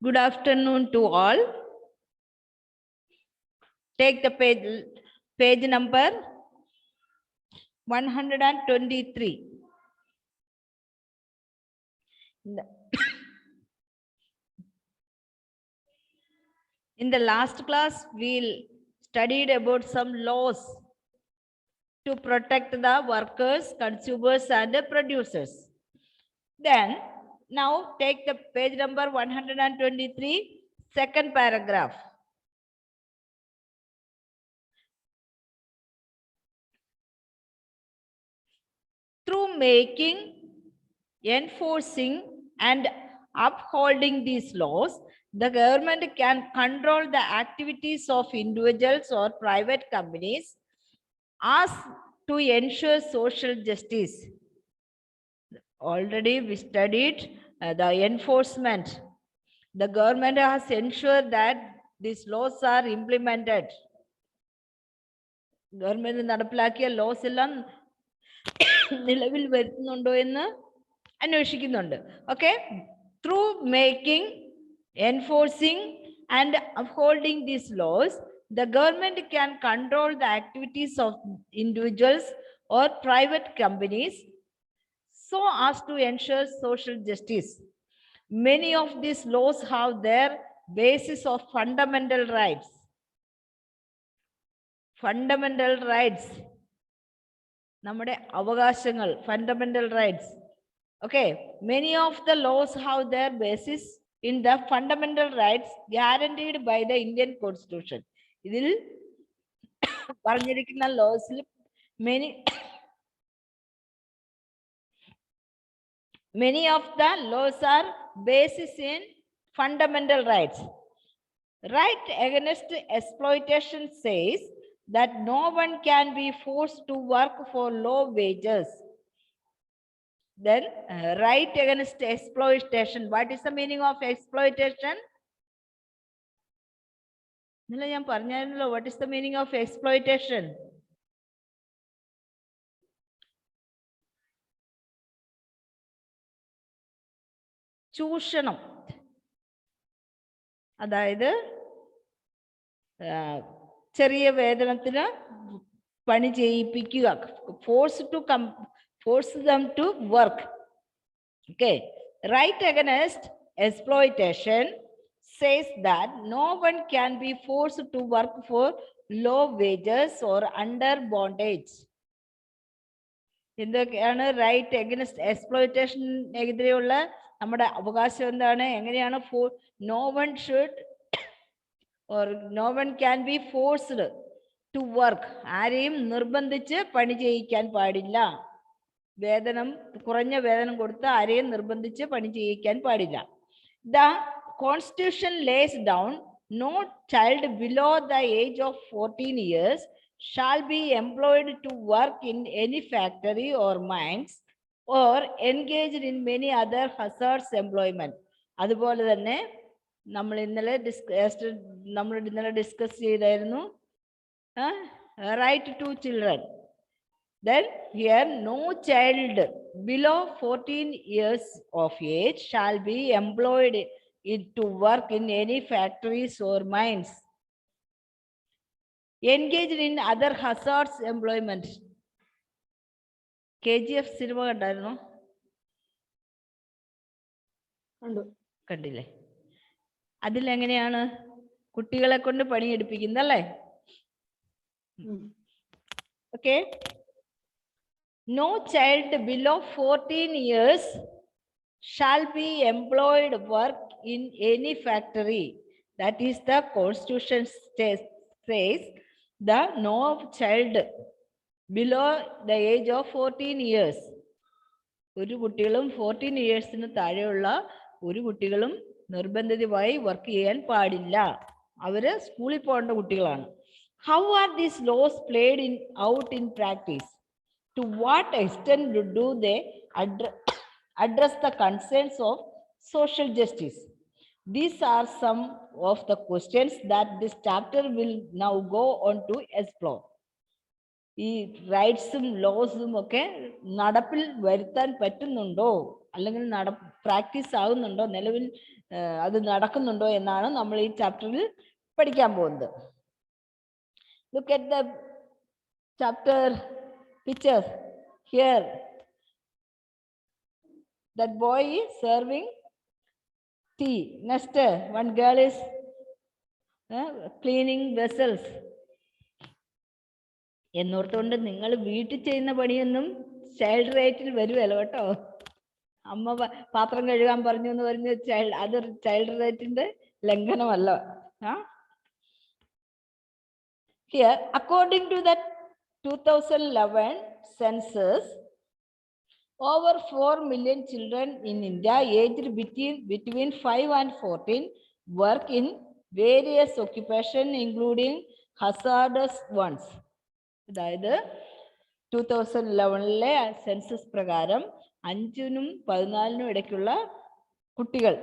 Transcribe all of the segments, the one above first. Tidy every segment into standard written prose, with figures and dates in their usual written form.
Good afternoon to all. Take the page number 123. In the last class, we studied about some laws to protect the workers, consumers, and the producers. Then, now take the page number 123, second paragraph. Through making, enforcing, and upholding these laws, the government can control the activities of individuals or private companies as to ensure social justice. Already we studied the enforcement. The government has ensured that these laws are implemented. Government നടപ്പിലാക്കിയ laws എല്ലാം നിലവിൽ വരുത്തുന്നുണ്ടോ എന്ന് അന്വേഷിക്കുന്നുണ്ട്. Okay? Through making, enforcing, and upholding these laws, the government can control the activities of individuals or private companies so as to ensure social justice. Many of these laws have their basis of fundamental rights. Fundamental rights. നമ്മുടെ അവകാശങ്ങൾ, fundamental rights. Okay, many of the laws have their basis in the fundamental rights guaranteed by the Indian Constitution. ഇതിൽ പറഞ്ഞിരിക്കുന്ന laws many of the laws are basis in fundamental rights. Right against exploitation says that no one can be forced to work for low wages. Then right against exploitation. What is the meaning of exploitation? What is the meaning of exploitation? ചൂഷണം. അതായത് ചെറിയ വേതനത്തിന് പണി ചെയ്യിപ്പിക്കുക. Force them to work. Okay. Right against exploitation says that no one can be forced to work for low wages or under bondage. എന്തൊക്കെയാണ് right against exploitation എതിരെയുള്ള നമ്മുടെ അവകാശം എന്താണ്? എങ്ങനെയാണ് no one should or no one can be forced to work. ആരെയും നിർബന്ധിച്ച് പണി ചെയ്യിക്കാൻ പാടില്ല. വേതനം കുറഞ്ഞ വേതനം കൊടുത്ത് ആരെയും നിർബന്ധിച്ച് പണി ചെയ്യിക്കാൻ പാടില്ല. The Constitution lays down no child below the age of 14 years shall be employed to work in any factory or mines or engaged in many other hazardous employment. അതുപോലെ തന്നെ നമ്മൾ ഇന്നലെ ഡിസ്കസ് ചെയ്തായിരുന്നു right to children. Then here no child below 14 years of age shall be employed to work in any factories or mines. Engaged in other hazardous employment. KGF cinema കണ്ടായിരുന്നോ? കണ്ടില്ലേ? അതിലെങ്ങനെയാണ് കുട്ടികളെ കൊണ്ട് പണിയെടുപ്പിക്കുന്നല്ലേ? Okay. No child below 14 years shall be employed work in any factory. That is the Constitution says the no child below the age of 14 years. ഒരു കുട്ടികളും 14 ഇയേഴ്സിന് താഴെയുള്ള ഒരു കുട്ടികളും നിർബന്ധിതമായി work ചെയ്യാൻ പാടില്ല. അവര് സ്കൂളിൽ പോകേണ്ട കുട്ടികളാണ്. How are these laws played out in practice? To what extent do they address the concerns of social justice? These are some of the questions that this chapter will now go on to explore. ഈ റൈറ്റ്സും ലോസും ഒക്കെ നടപ്പിൽ വരുത്താൻ പറ്റുന്നുണ്ടോ, അല്ലെങ്കിൽ practice ആകുന്നുണ്ടോ, നിലവിൽ അത് നടക്കുന്നുണ്ടോ എന്നാണ് നമ്മൾ ഈ ചാപ്റ്ററിൽ പഠിക്കാൻ പോകുന്നത്. Look at the chapter pictures here. That boy is serving tea. Next, one girl is cleaning vessels. എന്നോർത്തുകൊണ്ട് നിങ്ങൾ വീട്ടിൽ ചെയ്യുന്ന പണിയൊന്നും ചൈൽഡ് റൈറ്റിൽ വരുമല്ലോ കേട്ടോ. അമ്മ പാത്രം കഴുകാൻ പറഞ്ഞു എന്ന് പറഞ്ഞ് അത് child റൈറ്റിന്റെ ലംഘനമല്ല. Here, according to the 2011 census, over 4 million children in India aged between 5 and 14 work in various occupations, including hazardous ones. അതായത് 2011 സെൻസസ് പ്രകാരം 5-നും 14-നും ഇടയ്ക്കുള്ള കുട്ടികൾ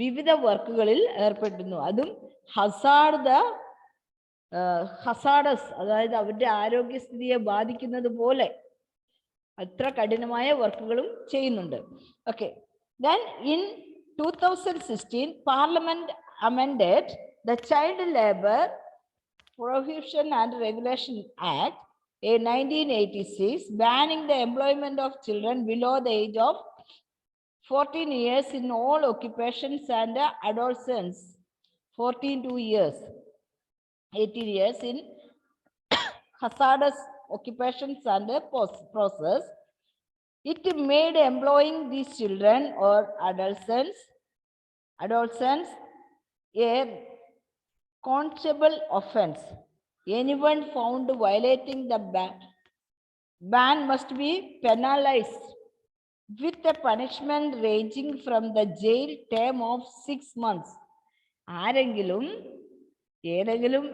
വിവിധ വർക്കുകളിൽ ഏർപ്പെടുന്നു. അതും ഹസാഡസ്, അതായത് അവരുടെ ആരോഗ്യസ്ഥിതിയെ ബാധിക്കുന്നത് പോലെ അത്ര കഠിനമായ വർക്കുകളും ചെയ്യുന്നുണ്ട്. Okay, then in 2016 Parliament amended the Child Labor Prohibition and Regulation Act 1986, banning the employment of children below the age of 14 years in all occupations and adolescents 14 to 18 years in hazardous occupations and process. It made employing these children or adolescents a conscionable offense. Anyone found violating the ban must be penalized with a punishment ranging from the jail term of 6 months. ആരെങ്കിലും ഏതെങ്കിലും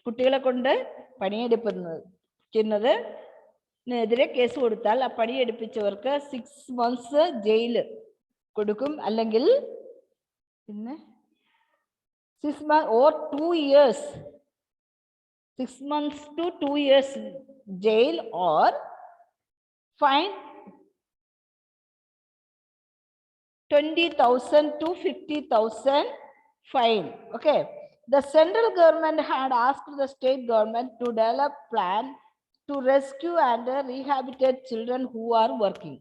കുട്ടികളെ കൊണ്ട് പണിയെടുപ്പിക്കുന്നതിനെതിരെ case കൊടുത്താൽ ആ പണിയെടുപ്പിച്ചവർക്ക് 6 months ജയില് കൊടുക്കും, അല്ലെങ്കിൽ പിന്നെ 6 months or 2 years, 6 months to 2 years jail or fine 20,000 to 50,000 fine. Okay, the central government had asked the state government to develop plan to rescue and rehabilitate children who are working.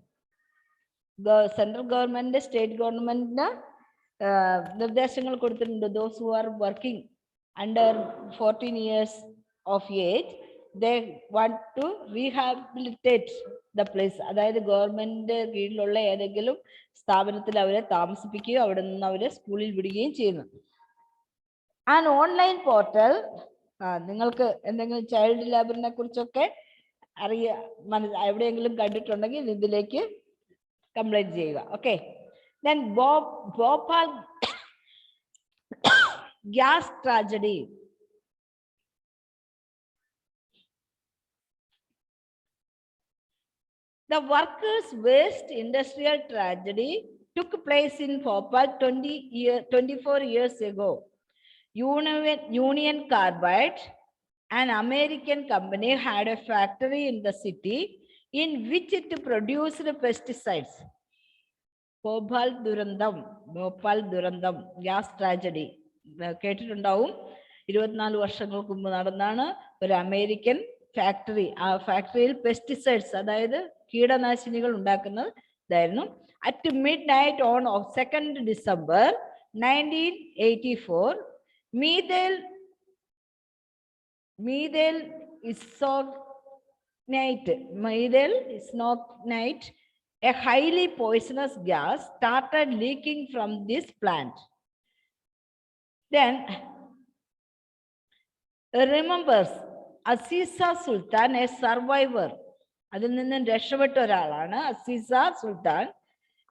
The central government, state government നിർദ്ദേശങ്ങൾ കൊടുത്തിട്ടുണ്ട്. those who are working under 14 years of age, they want to rehabilitate the place. അതായത് government കീഴിലുള്ള ഏതെങ്കിലും സ്ഥാപനത്തിൽ അവരെ താമസിപ്പിക്കുകയോ അവിടെ നിന്ന് അവരെ സ്കൂളിൽ വിടുകയും ചെയ്യുന്നു. ആൻഡ് ഓൺലൈൻ പോർട്ടൽ, നിങ്ങൾക്ക് എന്തെങ്കിലും ചൈൽഡ് ലേബറിനെ കുറിച്ചൊക്കെ എവിടെയെങ്കിലും കണ്ടിട്ടുണ്ടെങ്കിൽ ഇതിലേക്ക് കംപ്ലൈന്റ് ചെയ്യുക. Okay, then Bhopal gas tragedy. The workers' waste industrial tragedy took place in Bhopal 24 years ago. Union Carbide, an American company, had a factory in the city in which it produced pesticides. Bhopal ദുരന്തം gas tragedy കേട്ടിട്ടുണ്ടാവും. 24 വർഷങ്ങൾക്ക് മുമ്പ് നടന്നാണ് ഒരു American factory. ആ ഫാക്ടറിയിൽ pesticides, അതായത് കീടനാശിനികൾ ഉണ്ടാക്കുന്നതായിരുന്നു. At midnight on 2nd December 1984, methyl isocyanate, a highly poisonous gas, started leaking from this plant. Then remembers Aziza Sultan, a survivor, അതിൽ നിന്നും രക്ഷപ്പെട്ട ഒരാളാണ് അസീസ സുൽത്താൻ.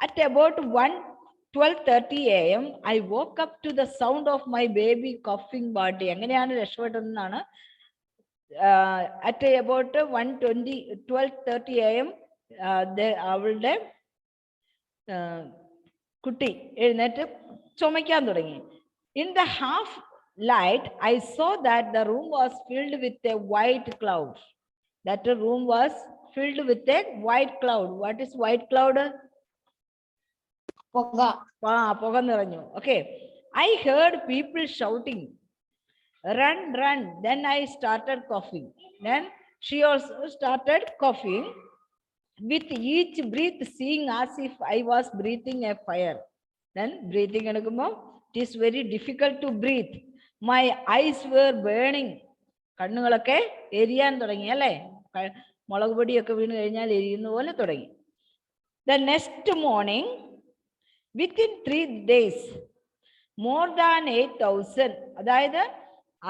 At about 12:30 AM, I woke up to the sound of my baby coughing body. എങ്ങനെയാണ് രക്ഷപ്പെട്ടതെന്നാണ്. At about 12:30 AM, അവളുടെ കുട്ടി എഴുന്നേറ്റ് ചുമയ്ക്കാൻ തുടങ്ങി. In the half light, I saw that the room was filled with a white cloud. That room was filled with a white cloud. What is white cloud? പുക നിറഞ്ഞു. Okay, I heard people shouting, run, run. Then I started coughing. Then she also started coughing with each breath, seeing as if I was breathing a fire. Then breathing എടുക്കുമ്പോൾ it is very difficult to breathe. My eyes were burning. കണ്ണുകളൊക്കെ എരിയാൻ തുടങ്ങി അല്ലേ? മുളക് പൊടിയൊക്കെ വീണ് കഴിഞ്ഞാൽ എരിയുന്ന പോലെ തുടങ്ങി. The next morning, within 3 days, more than 8,000, അതായത്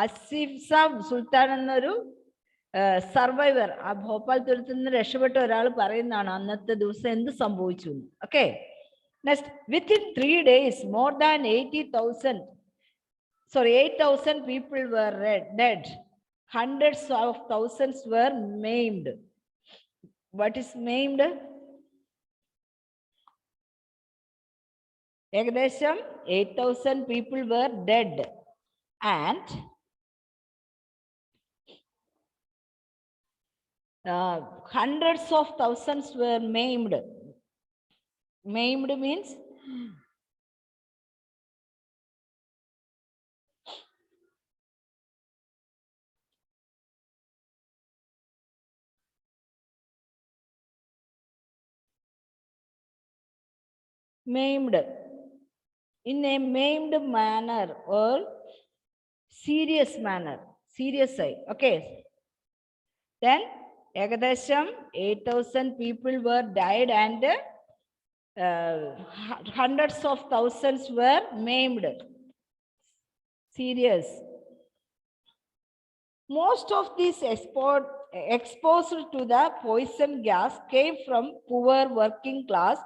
ആസിഫ് സാബ് സുൽത്താൻ എന്നൊരു സർവൈവർ, ആ ഭോപ്പാൽ തുരത്തിൽ നിന്ന് രക്ഷപ്പെട്ട ഒരാൾ പറയുന്നതാണ് അന്നത്തെ ദിവസം എന്ത് സംഭവിച്ചു. Okay, next, within 3 days, more than 8,000 people were dead. Hundreds of thousands were maimed. What is maimed? ഏകദേശം 8,000 people were dead and hundreds of thousands were maimed. Maimed means maimed in a maimed manner or serious manner. Serious side. Okay. Then ഏകദേശം 8,000 people were died and hundreds of thousands were maimed. Serious. Most of these exposed to the poison gas came from poor working class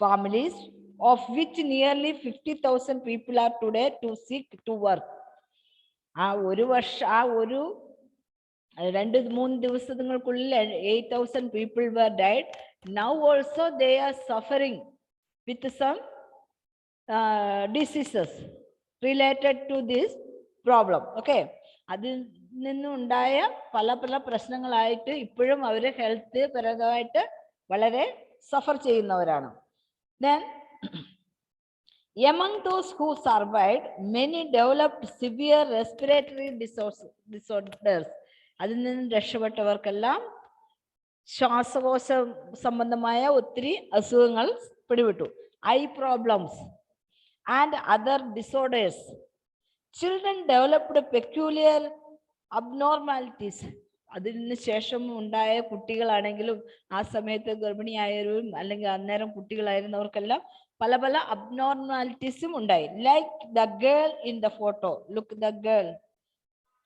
families, of which nearly 50,000 people are today too sick to work. ആ ഒരു 2-3 ദിവസങ്ങൾക്കുള്ളിൽ 8,000 people were died. Now also they are suffering with some diseases related to this problem. Okay, അതിൽ നിന്നുണ്ടായ പല പ്രശ്നങ്ങളായിട്ട് ഇപ്പോഴും അവർ health പരമായിട്ട് വളരെ സഫർ ചെയ്യുന്നവരാണ്. Then among those who survived, many developed severe respiratory disorders. അതിൽ നിന്ന് രക്ഷപ്പെട്ടവർക്കെല്ലാം ശ്വാസകോശ സംബന്ധമായ ഒത്തിരി അസുഖങ്ങൾ പിടിപെട്ടു. Eye problems and other disorders. Children developed peculiar abnormalities. അതിന് ശേഷം ഉണ്ടായ കുട്ടികളാണെങ്കിലും ആ സമയത്ത് ഗർഭിണിയായവരും അല്ലെങ്കിൽ അന്നേരം കുട്ടികളായിരുന്നവർക്കെല്ലാം പല അബ്നോർമാലിറ്റീസും ഉണ്ടായി. Like the girl in the photo. Look the girl,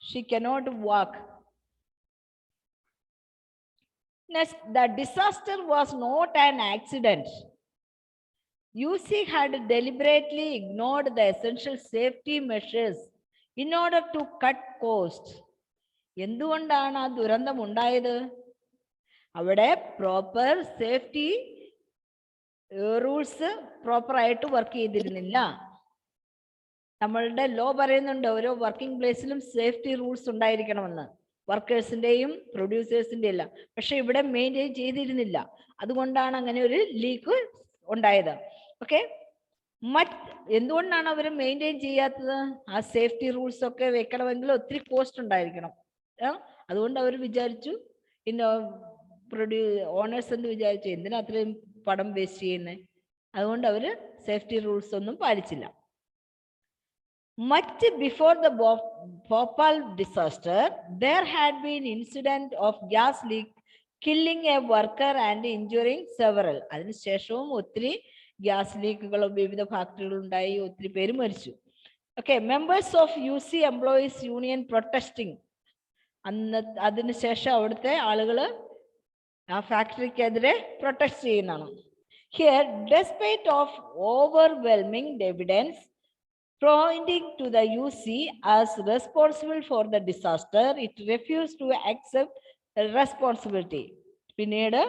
she cannot walk. Next, the disaster was not an accident. UC had deliberately ignored the essential safety measures in order to cut costs. എന്തുകൊണ്ടാണ് ആ ദുരന്തം ഉണ്ടായത്? അവിടെ proper safety rules പ്രോപ്പറായിട്ട് work ചെയ്തിരുന്നില്ല. നമ്മളുടെ law പറയുന്നുണ്ട് ഓരോ വർക്കിംഗ് പ്ലേസിലും സേഫ്റ്റി റൂൾസ് ഉണ്ടായിരിക്കണമെന്ന്, വർക്കേഴ്സിന്റെയും പ്രൊഡ്യൂസേഴ്സിന്റെ എല്ലാം. പക്ഷെ ഇവിടെ മെയിൻറ്റെയിൻ ചെയ്തിരുന്നില്ല. അതുകൊണ്ടാണ് അങ്ങനെ ഒരു ലീക്ക് ഉണ്ടായത്. ഓക്കെ, എന്തുകൊണ്ടാണ് അവർ മെയിൻറ്റെയിൻ ചെയ്യാത്തത്? ആ സേഫ്റ്റി റൂൾസ് ഒക്കെ വെക്കണമെങ്കിൽ ഒത്തിരി കോസ്റ്റ് ഉണ്ടായിരിക്കണം. അതുകൊണ്ട് അവർ വിചാരിച്ചു, ഓണേഴ്സ് എന്ന് വിചാരിച്ചു എന്തിനാ അത്രയും പണം വേസ്റ്റ് ചെയ്യുന്നത്. അതുകൊണ്ട് അവർ സേഫ്റ്റി റൂൾസ് ഒന്നും പാലിച്ചില്ല. Much before the Bhopal disaster, there had been incident of gas leak killing a worker and injuring several. അതിനുശേഷവും ഒത്തിരി ഗ്യാസ് ലീക്കുകളും വിവിധ ഫാക്ടറികളും ഉണ്ടായി, ഒത്തിരി പേര് മരിച്ചു. Okay, members of UC employees union protesting. അതിനുശേഷം അവിടുത്തെ ആളുകൾ ആ ഫാക്ടറിക്കെതിരെ പ്രൊട്ടസ്റ്റ് ചെയ്യുന്നതാണ്. Here, despite of overwhelming evidence pointing to the UC as responsible for the disaster, it refused to accept responsibility. പിന്നീട്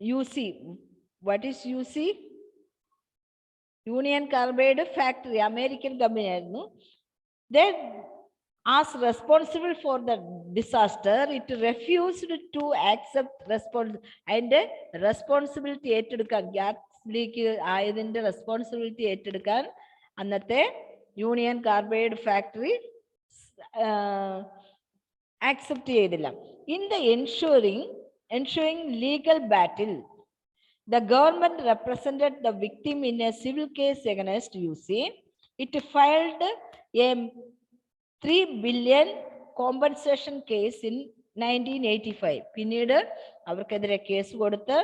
UC, what is UC? Union carbide factory, American company ആയിരുന്നു. They as responsible for the disaster, it refused to accept അതിന്റെ responsibility ഏറ്റെടുക്കാൻ, gas leak ആയതിന്റെ responsibility ഏറ്റെടുക്കാൻ അന്നത്തെ union carbide factory accept ചെയ്തില്ല. In the ensuing legal battle, the government represented the victim in a civil case against UC. It filed a 3 billion compensation case in 1985. പിന്നീട് അവർക്കെതിരെ case കൊടുത്ത്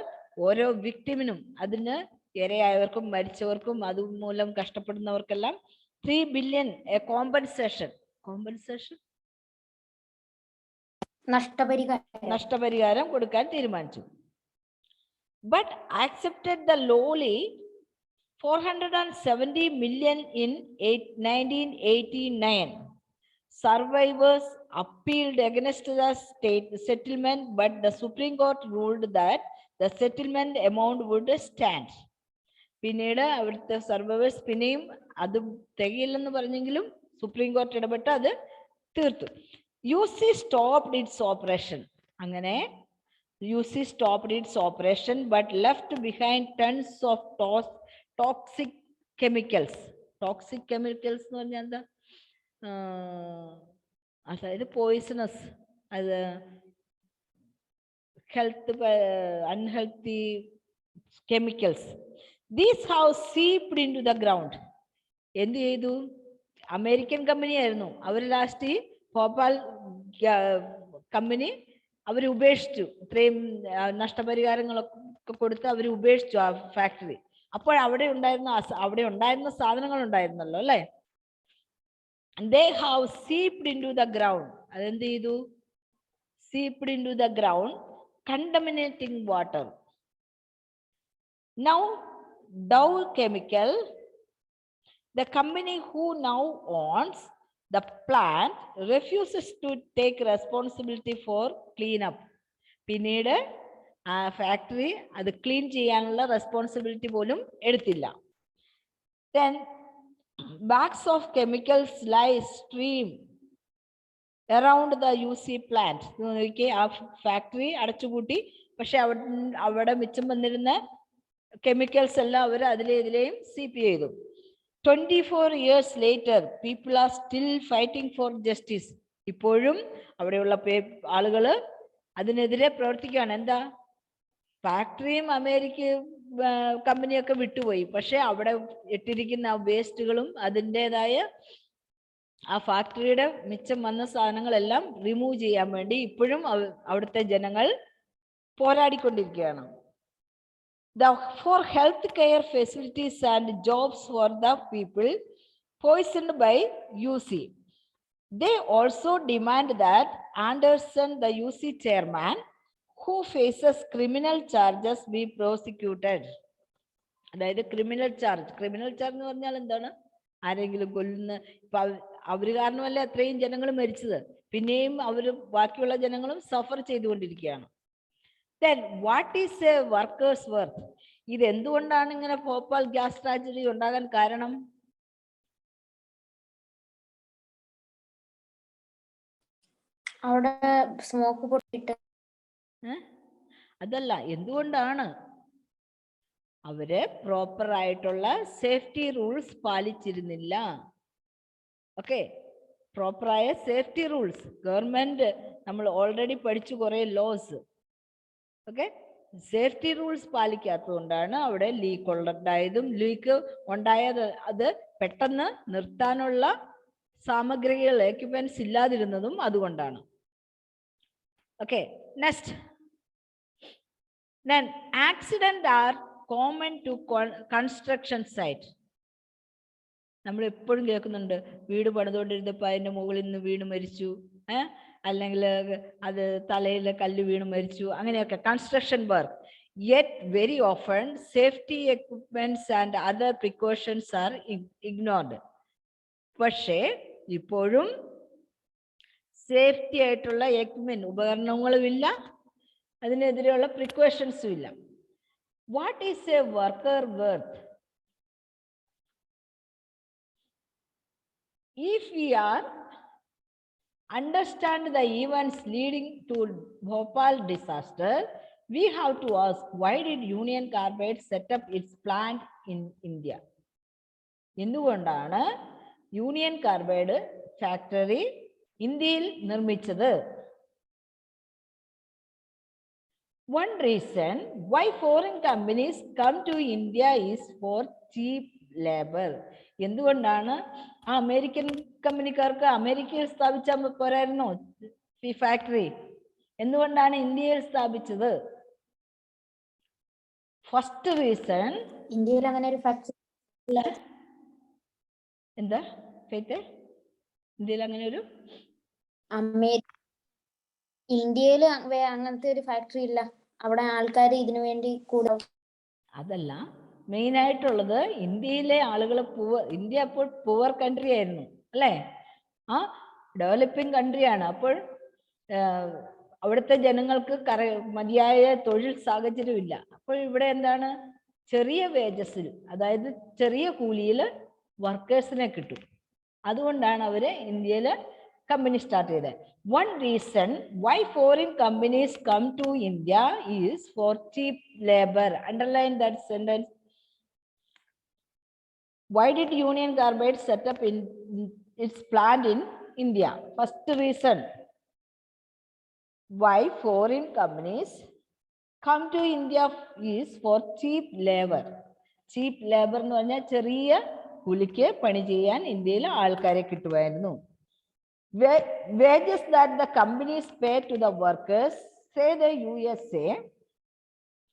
ഓരോ വിക്ടിമിനും, അതിന് ഇരയായവർക്കും മരിച്ചവർക്കും അതുമൂലം കഷ്ടപ്പെടുന്നവർക്കെല്ലാം 3 billion compensation നഷ്ടപരിഹാരം കൊടുക്കാൻ തീരുമാനിച്ചു. But accepted the lowly 470 million in 1989. Survivors appealed against the state settlement, but the Supreme Court ruled that the settlement amount would stand. പിന്നീട് അവിടുത്തെ സർവൈവേഴ്സ് പിന്നെയും അത് തികയില്ലെന്ന് പറഞ്ഞെങ്കിലും സുപ്രീം കോർട്ട് ഇടപെട്ട് അത് തീർത്തു. UC stopped its operation. അങ്ങനെ UC stopped its operation but left behind tons of toxic chemicals. Toxic chemicals എന്ന് പറഞ്ഞാൽ എന്താ? അതായത് പോയിസണസ്, അത് unhealthy chemicals. These have seeped into the ground. എന്ത് ചെയ്തു? അമേരിക്കൻ കമ്പനി ആയിരുന്നു. അവർ ലാസ്റ്റ് ഭോപ്പാൽ കമ്പനി അവർ ഉപേക്ഷിച്ചു. ഇത്രയും നഷ്ടപരിഹാരങ്ങളൊക്കെ കൊടുത്ത് അവർ ഉപേക്ഷിച്ചു ആ ഫാക്ടറി. അപ്പോൾ അവിടെ ഉണ്ടായിരുന്ന സാധനങ്ങൾ ഉണ്ടായിരുന്നല്ലോ അല്ലെ? They have seeped into the ground. അതെന്ത് ചെയ്തു? Seeped into the ground, contaminating water. Now Dow Chemical, the company who now owns the plant, refuses to take responsibility for cleanup. പിന്നീട് ആ ഫാക്ടറി അത് ക്ലീൻ ചെയ്യാനുള്ള റെസ്പോൺസിബിലിറ്റി പോലും എടുത്തില്ല. Then bags of chemicals lie stream around the UC plant. ആ factory അടച്ചുപൂട്ടി, പക്ഷെ അവിടെ മിച്ചം വന്നിരുന്ന കെമിക്കൽസ് എല്ലാം അവർ ഇതിലെയും സീപ്പ് ചെയ്തു. 24 years later, people are still fighting for justice. ഇപ്പോഴും അവിടെയുള്ള ആളുകൾ അതിനെതിരെ പ്രവർത്തിക്കുകയാണ്. എന്താ? ഫാക്ടറിയും അമേരിക്ക കമ്പനിയൊക്കെ വിട്ടുപോയി, പക്ഷെ അവിടെ ഇട്ടിരിക്കുന്ന വേസ്റ്റുകളും അതിൻ്റെതായ ആ ഫാക്ടറിയുടെ മിച്ചം വന്ന സാധനങ്ങളെല്ലാം റിമൂവ് ചെയ്യാൻ വേണ്ടി ഇപ്പോഴും അവിടുത്തെ ജനങ്ങൾ പോരാടിക്കൊണ്ടിരിക്കുകയാണ്. For health care facilities and jobs for the people poisoned by UC. They also demand that Anderson, the UC chairman, who faces criminal charges, be prosecuted. അതായത് ക്രിമിനൽ ചാർജ് എന്ന് പറഞ്ഞാൽ എന്താണ്? ആരെങ്കിലും കൊല്ലുന്ന, ഇപ്പൊ അവര് കാരണമല്ല എത്രയും ജനങ്ങൾ മരിച്ചത്, പിന്നെയും അവര് ബാക്കിയുള്ള ജനങ്ങളും സഫർ ചെയ്തുകൊണ്ടിരിക്കുകയാണ്. Then what is a worker's worth? ഇത് എന്തുകൊണ്ടാണ് ഇങ്ങനെ ഭോപ്പാൽ ഗ്യാസ് ട്രാജഡി ഉണ്ടാകാൻ കാരണം? അവിടെ സ്മോക്ക് പൊട്ടിട്ട് അതല്ല, എന്തുകൊണ്ടാണ്? അവര് പ്രോപ്പർ ആയിട്ടുള്ള സേഫ്റ്റി റൂൾസ് പാലിച്ചിരുന്നില്ല. ഓക്കെ, പ്രോപ്പറായ സേഫ്റ്റി റൂൾസ് ഗവൺമെന്റ്, നമ്മൾ ഓൾറെഡി പഠിച്ചു കുറെ ലോസ്. ഓക്കെ, സേഫ്റ്റി റൂൾസ് പാലിക്കാത്തതുകൊണ്ടാണ് അവിടെ ലീക്ക് ഉണ്ടായതും. ലീക്ക് ഉണ്ടായത് അത് പെട്ടെന്ന് നിർത്താനുള്ള സാമഗ്രികൾ, എക്യുപ്മെന്റ്സ് ഇല്ലാതിരുന്നതും അതുകൊണ്ടാണ്. Okay, next. Then accidents are common to construction site. നമ്മൾ എപ്പോഴും കേൾക്കുന്നുണ്ട്, വീട് പണിതുകൊണ്ടിരുന്നപ്പോൾ അതിന്റെ മുകളിൽ നിന്ന് വീണ് മരിച്ചു, അല്ലെങ്കിൽ അത് തലയിൽ കല്ല് വീണ് മരിച്ചു, അങ്ങനെയൊക്കെ construction work. Yet very often safety equipments and other precautions are ignored. പക്ഷേ ഇപ്പോഴും സേഫ്റ്റി ആയിട്ടുള്ള എക്യുപ്മെന്റ്, ഉപകരണങ്ങളും ഇല്ല, അതിനെതിരെയുള്ള പ്രിക്കോഷൻസും ഇല്ല. What is A worker worth? If we are understand the events leading to Bhopal disaster, we have to ask, why did Union Carbide set up its plant in India? എന്തുകൊണ്ടാണ് union carbide factory ഇന്ത്യയിൽ നിർമ്മിച്ചത്? One reason why foreign companies come to India is for cheap labor. എന്തുകൊണ്ടാണ് ആ American കമ്പനിക്കാർക്ക് അമേരിക്കയിൽ സ്ഥാപിച്ചാൽ പോരായിരുന്നോ ഈ factory? എന്തുകൊണ്ടാണ് ഇന്ത്യയിൽ സ്ഥാപിച്ചത്? ഫസ്റ്റ് റീസൺ, ഇന്ത്യയിൽ അങ്ങനെ ഒരു ഫാക്ടറി ഇല്ല. എന്താ ഫേറ്റ്? ഇന്ത്യയിൽ അങ്ങനെ ഒരു ഇന്ത്യയിൽ അങ്ങനത്തെ ഒരു ഫാക്ടറി ഇല്ല. അവിടെ ആൾക്കാർ ഇതിനു വേണ്ടി കൂടുതൽ. അതല്ല, മെയിൻ ആയിട്ടുള്ളത് ഇന്ത്യയിലെ ആളുകൾ ഇന്ത്യ അപ്പോൾ പുവർ കൺട്രി ആയിരുന്നു അല്ലേ? ആ ഡെവലപ്പിംഗ് കൺട്രിയാണ്. അപ്പോൾ അവിടുത്തെ ജനങ്ങൾക്ക് മതിയായ തൊഴിൽ സാഹചര്യമില്ല. അപ്പോൾ ഇവിടെ എന്താണ്, ചെറിയ വേജസിൽ, അതായത് ചെറിയ കൂലിയിൽ വർക്കേഴ്സിനെ കിട്ടും. അതുകൊണ്ടാണ് അവര് ഇന്ത്യയിൽ കമ്പനി സ്റ്റാർട്ട് ചെയ്തത്. One reason why foreign companies come to India is for cheap labor. Underline that sentence. Why did Union Carbide set up its plant in India? First reason why foreign companies come to India is for cheap labor. Cheap labor എന്ന് പറഞ്ഞാൽ ചെറിയ കൂലിക്ക് പണി ചെയ്യാൻ ഇന്ത്യയിൽ ആൾക്കാരെ കിട്ടുമായിരുന്നു. Wages that the companies pay to the workers, say the USA,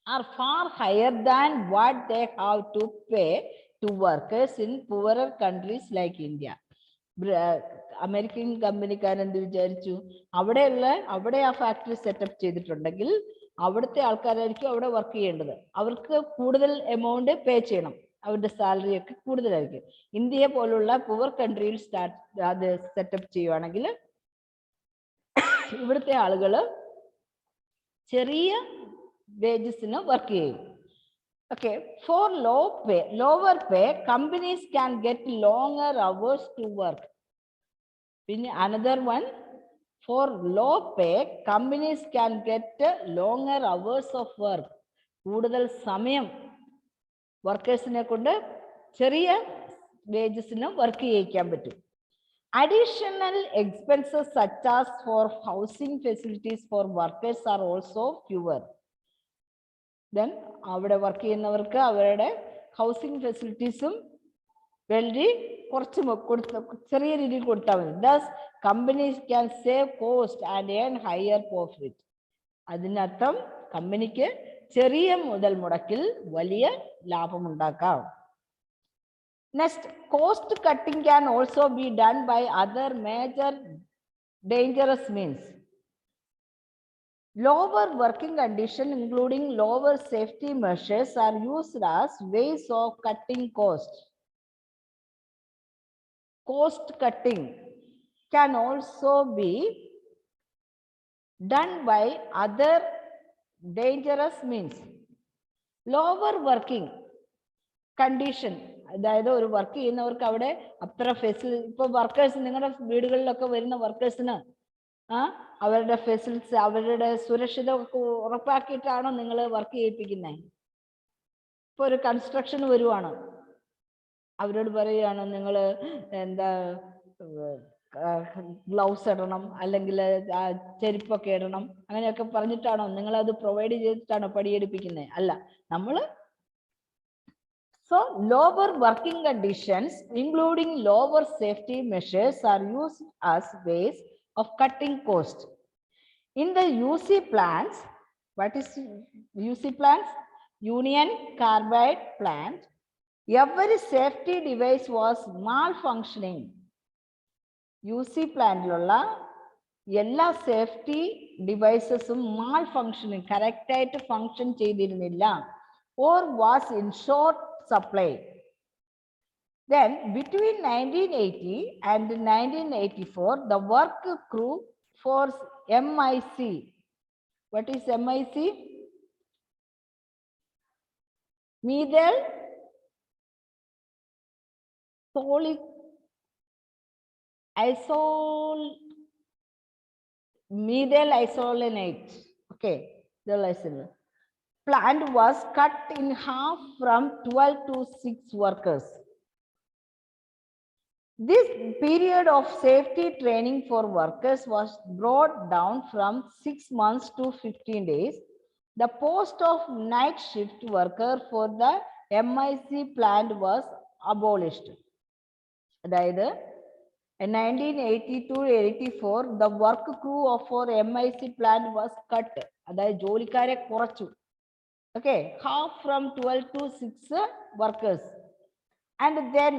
are far higher than what they have to pay to workers in poorer countries like India. American കമ്പനിക്കാരൻ എന്ത് വിചാരിച്ചു, അവിടെ ആ ഫാക്ടറി സെറ്റപ്പ് ചെയ്തിട്ടുണ്ടെങ്കിൽ അവിടുത്തെ ആൾക്കാരായിരിക്കും അവിടെ വർക്ക് ചെയ്യേണ്ടത്. അവർക്ക് കൂടുതൽ എമൗണ്ട് പേ ചെയ്യണം, അവരുടെ സാലറി ഒക്കെ കൂടുതലായിരിക്കും. ഇന്ത്യയെ പോലുള്ള പുവർ കൺട്രിയിൽ അത് സെറ്റപ്പ് ചെയ്യുവാണെങ്കിൽ ഇവിടുത്തെ ആളുകൾ ചെറിയ വേജസിന് വർക്ക് ചെയ്യും. Okay, for lower pay companies can get longer hours to work. പിന്നെ another one, for low pay companies can get longer hours of work. കൂടുതൽ സമയം വർക്കേഴ്സിനെ കൊണ്ട് ചെറിയ വേജസിന് വർക്ക് ചെയ്യിക്കാൻ പറ്റും. Additional expenses such as for housing facilities for workers are also fewer. Then അവിടെ വർക്ക് ചെയ്യുന്നവർക്ക് അവരുടെ ഹൗസിംഗ് ഫെസിലിറ്റീസും വളരെ കുറച്ച് ചെറിയ രീതിയിൽ കൊടുത്താൽ മതി. Thus companies can save cost and earn higher profit. അതിനർത്ഥം കമ്പനിക്ക് ചെറിയ മുതൽ മുടക്കിൽ വലിയ ലാഭമുണ്ടാക്കാം. Next, cost cutting can also be done by other major dangerous means. Lower working condition including lower safety measures are used as ways of cutting cost. Cost cutting can also be done by other dangerous means. Lower working condition, അതായത് ഒരു work ചെയ്യുന്നവർക്ക് അവിടെ അത്ര facility, ഇപ്പൊ workers, നിങ്ങളുടെ വീടുകളിലൊക്കെ വരുന്ന വർക്കേഴ്സിന് അവരുടെ ഫെസിലിറ്റീസ്, അവരുടെ സുരക്ഷിതമൊക്കെ ഉറപ്പാക്കിയിട്ടാണോ നിങ്ങൾ വർക്ക് ചെയ്യിപ്പിക്കുന്നത്? ഇപ്പൊ ഒരു കൺസ്ട്രക്ഷൻ വരുവാണ്, അവരോട് പറയുകയാണ് നിങ്ങൾ എന്താ ഗ്ലൗസ് ഇടണം, അല്ലെങ്കിൽ ചെരുപ്പൊക്കെ ഇടണം, അങ്ങനെയൊക്കെ പറഞ്ഞിട്ടാണോ നിങ്ങളത് പ്രൊവൈഡ് ചെയ്തിട്ടാണോ പണിയെടുപ്പിക്കുന്നത്? അല്ല, നമ്മൾ lower working conditions including lower safety measures are used as ways of cutting cost. In the UC plants, what is UC plants? Union Carbide plant, every safety device was malfunctioning. UC പ്ലാന്റിലുള്ള എല്ലാ safety ഡിവൈസസും malfunctioning, correct ആയിട്ട് function ചെയ്തിരുന്നില്ല, or was in short supply. Then between 1980 and 1984, the work crew for MIC. What is MIC? Methyl methyl isolanate. Okay, the isolanate plant was cut in half from 12 to 6 workers. This period of safety training for workers was brought down from 6 months to 15 days. The post of night shift worker for the MIC plant was abolished. അതായത് in 1982-84, the work crew of our MIC plant was cut. അതായത് ജോലിക്കാരെ കുറച്ചു. Okay, half from 12 to 6 workers. And their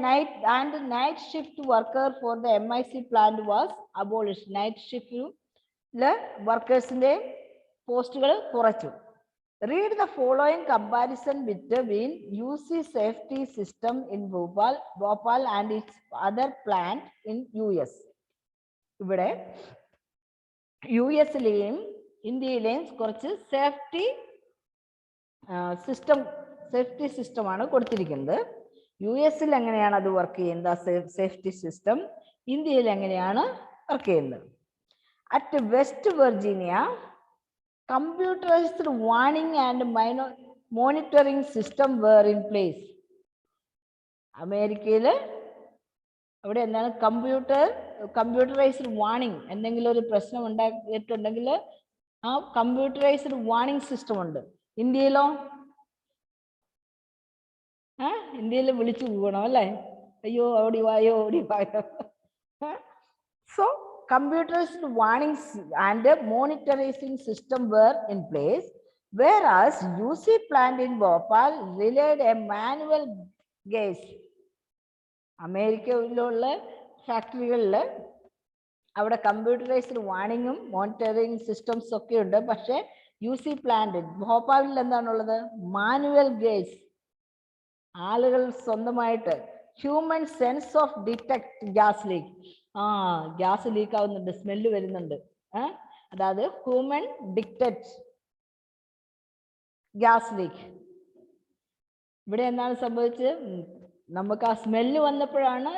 night shift worker for the MIC plant was abolished. Night shift workers in the post കുറച്ചു. Read the following comparison between UC safety system in Bhopal and its other plant in US. ഇവിടെ US-ലെയും ഇന്ത്യയിലെയും കുറച്ച് safety system ആണ് കൊടുത്തിരിക്കുന്നത്. US-ൽ എങ്ങനെയാണ് അത് work ചെയ്യുന്നത് safety system, ഇന്ത്യയിൽ എങ്ങനെയാണ് വർക്ക് ചെയ്യുന്നത്? At west Virginia computerized warning and monitoring system were in place. അമേരിക്കയിൽ അവിടെ എന്താണ് കമ്പ്യൂട്ടറൈസ്ഡ് വാർണിംഗ്, എന്തെങ്കിലും ഒരു പ്രശ്നം ഉണ്ടായിട്ടുണ്ടെങ്കിൽ ആ കമ്പ്യൂട്ടറൈസ്ഡ് വാർണിംഗ് സിസ്റ്റം ഉണ്ട്. ഇന്ത്യയിലോ ഇന്ത്യയിൽ വിളിച്ചു പോകണം അല്ലേ, അയ്യോ ഓടി വായോ ഓടി വായോ. So computers warnings and monitoring system were in place, whereas UC plant in Bhopal relied a manual gaze. അമേരിക്കയിലുള്ള ഫാക്ടറികളിൽ അവിടെ കമ്പ്യൂട്ടറൈസ്ഡ് വാർണിങ്ങും മോണിറ്ററിങ് സിസ്റ്റംസ് ഒക്കെ ഉണ്ട്. പക്ഷേ UC പ്ലാന്റ് ഭോപ്പാലിൽ എന്താണുള്ളത്? Manual gauge. ആളുകൾ സ്വന്തമായിട്ട് human sense of detect gas leak. Gas leak ആവുന്നുണ്ട്, സ്മെല്ല് വരുന്നുണ്ട്. അതായത് ഹ്യൂമൻ ഡിറ്റക്ട് ഗ്യാസ് ലീക്ക്. ഇവിടെ എന്താണ് സംഭവിച്ചത്? നമുക്ക് ആ സ്മെല്ല് വന്നപ്പോഴാണ്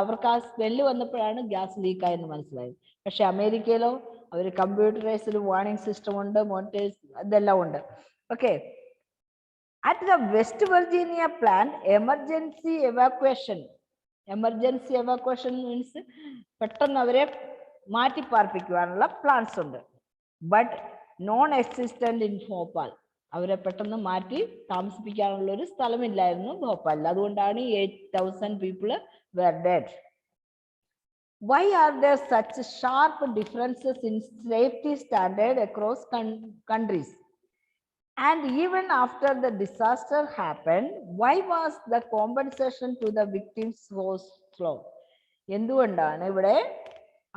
അവർക്ക് ആ സ്മെല്ല് വന്നപ്പോഴാണ് ഗ്യാസ് ലീക്ക് ആയെന്ന് മനസ്സിലായത്. പക്ഷെ അമേരിക്കയിലോ അവർ കമ്പ്യൂട്ടറൈസ്ഡ് വാർണിംഗ് സിസ്റ്റം ഉണ്ട്, മോണിറ്റേഴ്സ് ഇതെല്ലാം ഉണ്ട്. Okay. At the West Virginia plant, emergency evacuation means പെട്ടെന്ന് അവരെ മാറ്റി പാർപ്പിക്കുവാനുള്ള പ്ലാൻസ് ഉണ്ട്. But non existent in Bhopal. അവരെ പെട്ടെന്ന് മാറ്റി താമസിപ്പിക്കാനുള്ള ഒരു സ്ഥലമില്ലായിരുന്നു ഭോപ്പാലിൽ. അതുകൊണ്ടാണ് 8,000 people were dead. Why are there such sharp differences in safety standard across countries? And even after the disaster happened, why was the compensation to the victims so slow? എന്തുകൊണ്ടാണ് ഇവിടെ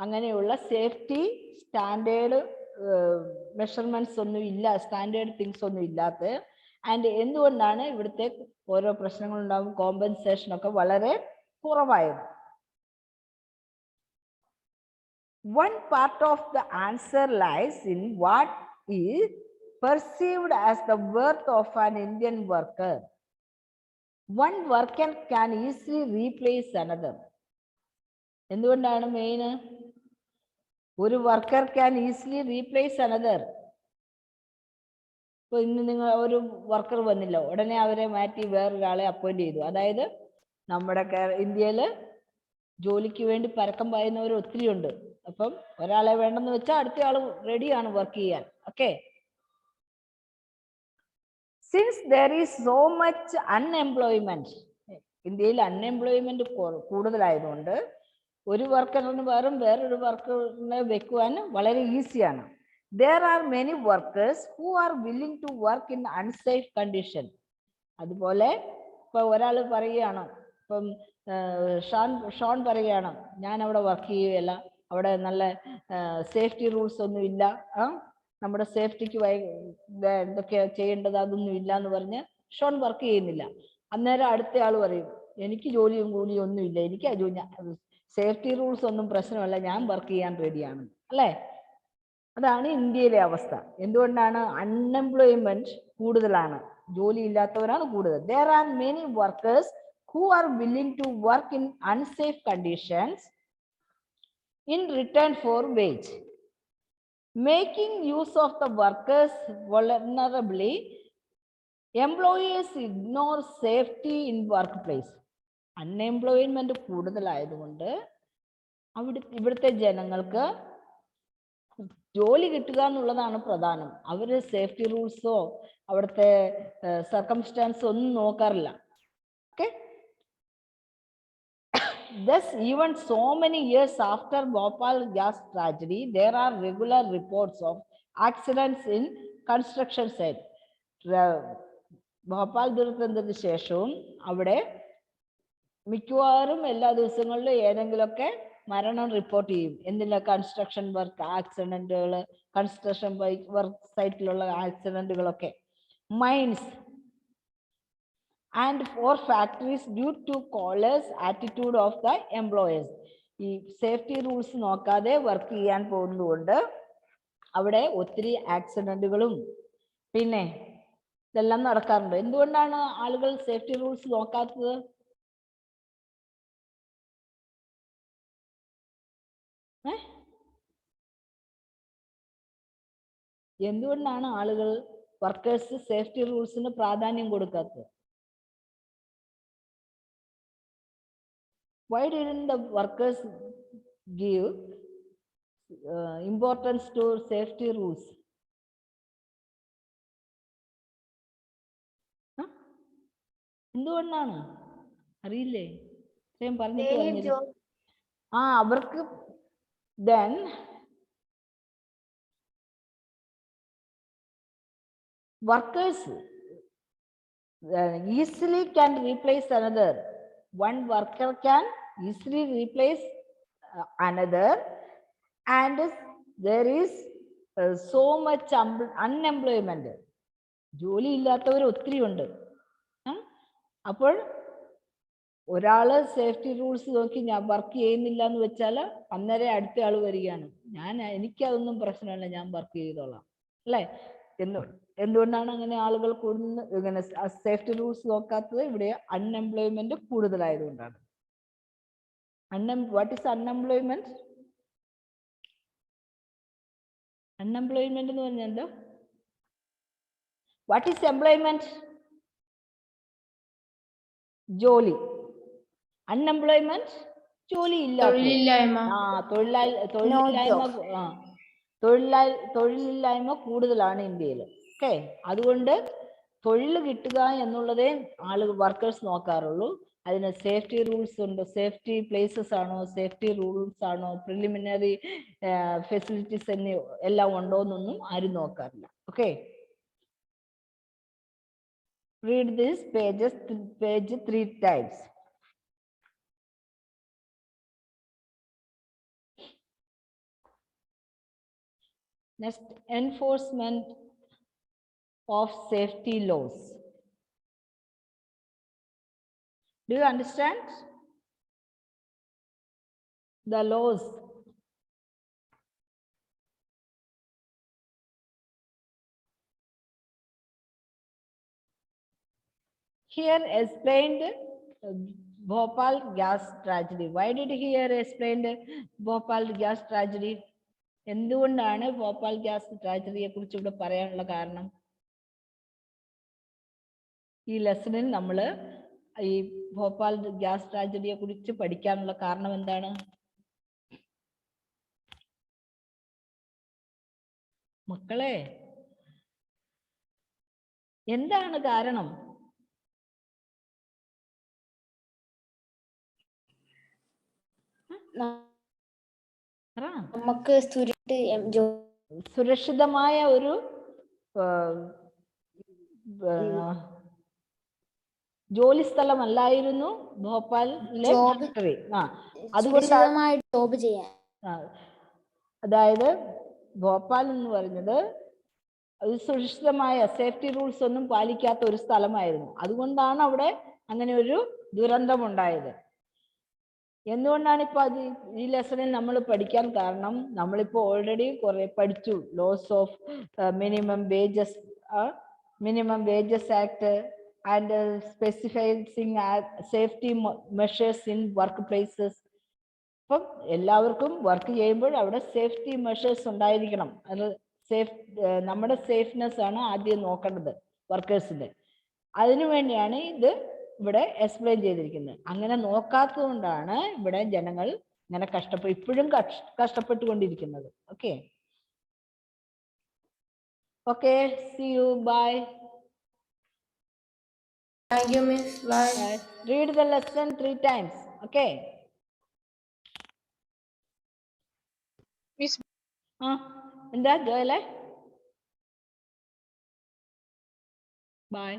അങ്ങനെയുള്ള safety standard measurements ഒന്നും ഇല്ല, standard things ഒന്നും ഇല്ലാത്തത്? And എന്തുകൊണ്ടാണ് ഇവിടുത്തെ ഓരോ പ്രശ്നങ്ങളുണ്ടാകും കോമ്പൻസേഷൻ ഒക്കെ വളരെ കുറവായത്? One part of the answer lies in what is perceived as the worth of an Indian worker. One worker can easily replace another. എന്തുകൊണ്ടാണ് മെയിൻ? ഒരു worker can easily replace another. ഇപ്പൊ ഇന്ന് നിങ്ങൾ ഒരു വർക്കർ വന്നില്ല, ഉടനെ അവരെ മാറ്റി വേറൊരാളെ അപ്പോയിന്റ് ചെയ്തു. അതായത് നമ്മുടെ ഇന്ത്യയിൽ ജോലിക്ക് വേണ്ടി പരക്കം പായുന്നവർ ഒത്തിരി ഉണ്ട്. അപ്പം ഒരാളെ വേണ്ടെന്ന് വെച്ചാൽ അടുത്ത ആൾ റെഡിയാണ് വർക്ക് ചെയ്യാൻ. Okay. Since there is so much unemployment, ഇന്ത്യയിൽ അൺഎംപ്ലോയ്മെന്റ് കൂടുതലായതുകൊണ്ട് ഒരു വർക്കറിന് പകരം വേറൊരു വർക്കറിനെ വെക്കുവാൻ വളരെ ഈസിയാണ്. There are many workers who are willing to work in unsafe condition. അതുപോലെ ഇപ്പൊ ഒരാൾ പറയുകയാണ്, ഇപ്പം ഷോൺ പറയുകയാണ്, ഞാൻ അവിടെ വർക്ക് ചെയ്യുകയല്ല, അവിടെ നല്ല സേഫ്റ്റി റൂൾസ് ഒന്നും ഇല്ല, നമ്മുടെ സേഫ്റ്റിക്ക് എന്തൊക്കെയാ ചെയ്യേണ്ടത് അതൊന്നും ഇല്ല എന്ന് പറഞ്ഞ് ഷോൺ വർക്ക് ചെയ്യുന്നില്ല. അന്നേരം അടുത്ത ആൾ പറയും, എനിക്ക് ജോലിയും കൂലിയും ഒന്നും ഇല്ല, എനിക്ക് സേഫ്റ്റി റൂൾസ് ഒന്നും പ്രശ്നമല്ല, ഞാൻ വർക്ക് ചെയ്യാൻ റെഡിയാണ്, അല്ലേ? അതാണ് ഇന്ത്യയിലെ അവസ്ഥ. എന്തുകൊണ്ടാണ്? അൺഎംപ്ലോയ്മെന്റ് കൂടുതലാണ്, ജോലി ഇല്ലാത്തവരാണ് കൂടുതൽ. There are many workers who are willing to work in unsafe conditions in return for wage. Making use of the workers vulnerably, employers ignore safety in workplace. Unemployment കൂടുതലായതുകൊണ്ട് ഇവിടുത്തെ ജനങ്ങൾക്ക് ജോലി കിട്ടുക എന്നുള്ളതാണ് പ്രധാനം. അവര് സേഫ്റ്റി റൂൾസോ അവിടുത്തെ സർക്കംസ്റ്റാൻസോ ഒന്നും നോക്കാറില്ല. Okay. Thus, even so many years after Bhopal gas tragedy, there are regular reports of accidents in construction site. Bhopal ദുരന്തത്തിന് ശേഷവും അവിടെ മിക്കവാറും എല്ലാ ദിവസങ്ങളിലും ഏതെങ്കിലുമൊക്കെ മരണം റിപ്പോർട്ട് ചെയ്യും. എന്തില്ല? കൺസ്ട്രക്ഷൻ വർക്ക് ആക്സിഡന്റുകൾ, കൺസ്ട്രക്ഷൻ വർക്ക് സൈറ്റിലുള്ള ആക്സിഡന്റുകളൊക്കെ. Mines and for factories due to careless attitude of the employers. ഈ സേഫ്റ്റി റൂൾസ് നോക്കാതെ വർക്ക് ചെയ്യാൻ പോകുന്നതുകൊണ്ട് അവിടെ ഒത്തിരി ആക്സിഡന്റുകളും പിന്നെ ഇതെല്ലാം നടക്കാറുണ്ട്. എന്തുകൊണ്ടാണ് ആളുകൾ സേഫ്റ്റി റൂൾസ് നോക്കാത്തത്? എന്തുകൊണ്ടാണ് ആളുകൾ വർക്കേഴ്സ് സേഫ്റ്റി റൂൾസിന് പ്രാധാന്യം കൊടുക്കാത്തത്? Why didn't the workers give importance to safety rules? എന്തുകൊണ്ടാണ് അറിയില്ലേ? ഇത്രയും പറഞ്ഞിട്ട് അവർക്ക് then workers easily can replace another. One worker can easily replace another, and there is so much unemployment. ജോലി ഇല്ലാത്തവർ ഒത്തിരി ഉണ്ട്. അപ്പോൾ ഒരാള് സേഫ്റ്റി റൂൾസ് നോക്കി ഞാൻ വർക്ക് ചെയ്യുന്നില്ല എന്ന് വെച്ചാൽ അന്നേരം അടുത്ത ആൾ വരികയാണ്, എനിക്കതൊന്നും പ്രശ്നമല്ല, ഞാൻ വർക്ക് ചെയ്തോളാം, അല്ലേ? എന്തുകൊണ്ടാണ് അങ്ങനെ ആളുകൾ ഇങ്ങനെ സേഫ്റ്റി റൂൾസ് നോക്കാത്തത്? ഇവിടെ അൺഎംപ്ലോയ്മെന്റ് കൂടുതലായതുകൊണ്ടാണ്. What is unemployment? അൺഎംപ്ലോയ്മെന്റ് എന്ന് പറഞ്ഞാൽ എന്താ? What is employment? ജോലി. അൺഎംപ്ലോയ്മെന്റ് ജോലി ഇല്ലായ്മ. തൊഴിലില്ലായ്മ കൂടുതലാണ് ഇന്ത്യയിൽ. ഓക്കെ. അതുകൊണ്ട് തൊഴിൽ കിട്ടുക എന്നുള്ളതേ ആളുകൾ വർക്കേഴ്സ് നോക്കാറുള്ളൂ. അതിന് സേഫ്റ്റി റൂൾസ് ഉണ്ട്, സേഫ്റ്റി പ്ലേസസ് ആണോ, സേഫ്റ്റി റൂൾസ് ആണോ, പ്രിലിമിനറി ഫെസിലിറ്റീസ് എല്ലാം ഉണ്ടോ എന്നൊന്നും ആരും നോക്കാറില്ല. Okay. Read this page 3 times. Next, enforcement of safety laws. Do you understand the laws? Here explained Bhopal gas tragedy. Why did here explained Bhopal gas tragedy? എന്തുകൊണ്ടാണ് Bhopal gas ട്രാജഡിയെ കുറിച്ച് ഇവിടെ പറയാനുള്ള കാരണം? ഈ ലെസണിൽ നമ്മൾ ഈ ഭോപ്പാൽ ഗ്യാസ് ട്രാജഡിയെ കുറിച്ച് പഠിക്കാനുള്ള കാരണം എന്താണ്? മക്കളെ, എന്താണ് കാരണം? നമുക്ക് സുരക്ഷിതമായ ഒരു ജോലി സ്ഥലമല്ലായിരുന്നു ഭോപ്പാലിലെ ഫാക്ടറി. അതുകൊണ്ട് ജോബ് ചെയ്യാൻ, അതായത് ഭോപ്പാൽ എന്ന് പറയുന്നത് സുരക്ഷിതമായ സേഫ്റ്റി റൂൾസ് ഒന്നും പാലിക്കാത്ത ഒരു സ്ഥലമായിരുന്നു. അതുകൊണ്ടാണ് അവിടെ അങ്ങനെ ഒരു ദുരന്തം ഉണ്ടായത്. എന്തുകൊണ്ടാണ് ഇപ്പൊ ഈ ലെസണിൽ നമ്മൾ പഠിക്കാൻ കാരണം? നമ്മളിപ്പോ ഓൾറെഡി കുറെ പഠിച്ചു. Laws of minimum wages act and specifying safety measures in work places. അപ്പം എല്ലാവർക്കും വർക്ക് ചെയ്യുമ്പോൾ അവിടെ സേഫ്റ്റി മെഷേഴ്സ് ഉണ്ടായിരിക്കണം. അത് നമ്മുടെ സേഫ്നെസ് ആണ് ആദ്യം നോക്കേണ്ടത് വർക്കേഴ്സിന്റെ. അതിനു വേണ്ടിയാണ് ഇത് ഇവിടെ എക്സ്പ്ലെയിൻ ചെയ്തിരിക്കുന്നത്. അങ്ങനെ നോക്കാത്തത് കൊണ്ടാണ് ഇവിടെ ജനങ്ങൾ ഇങ്ങനെ ഇപ്പോഴും കഷ്ടപ്പെട്ടുകൊണ്ടിരിക്കുന്നത്. Okay okay, see you, bye. Thank you, Miss. Bye. Read the lesson 3 times. Okay. Miss. എന്താ ജോയലെ? Bye.